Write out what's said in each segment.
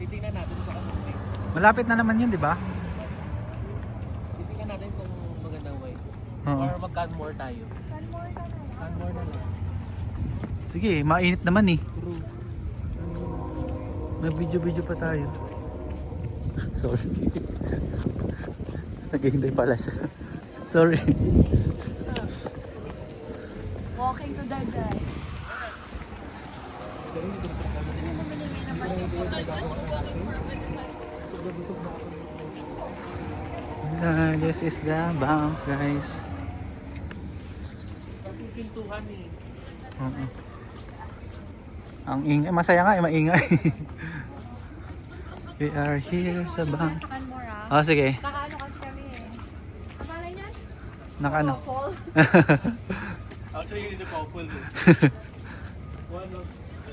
Titingnan natin sa kamunti. Malapit na naman yun, di ba? Titingnan natin kung magandang way. Oo. Or mag-Canmore tayo. Canmore na lang. Sige, mainit naman eh. True. May video pa tayo. Sorry. Naghihintay pala siya. Sorry. Walking to the guy. This is the bank, guys. Pintuhan eh. Oo. Ang ingay, masaya nga, maingay. We are here sa bank. Sa Canmore Oh, sige. Nakaano kasi kami eh. Kapala niyan? Nakano? Waffle. Actually, yun yung couple.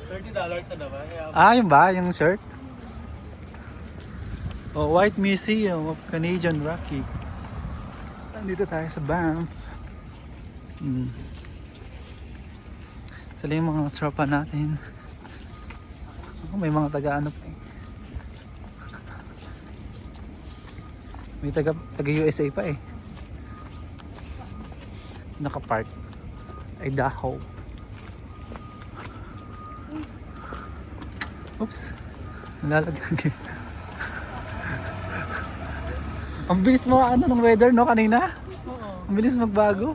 $30 na naman. Ah, yun ba? Yung shirt? Oh, White Museum of Canadian Rocky. Nandito tayo sa bank. Sila yung mga tropa natin. Oh, may mga taga-ano pa eh. May taga-USA pa eh. Nakapark. Idaho. Oops. Nalalagyan. Ang bilis mo ng weather no kanina? Oo. Ang bilis magbago.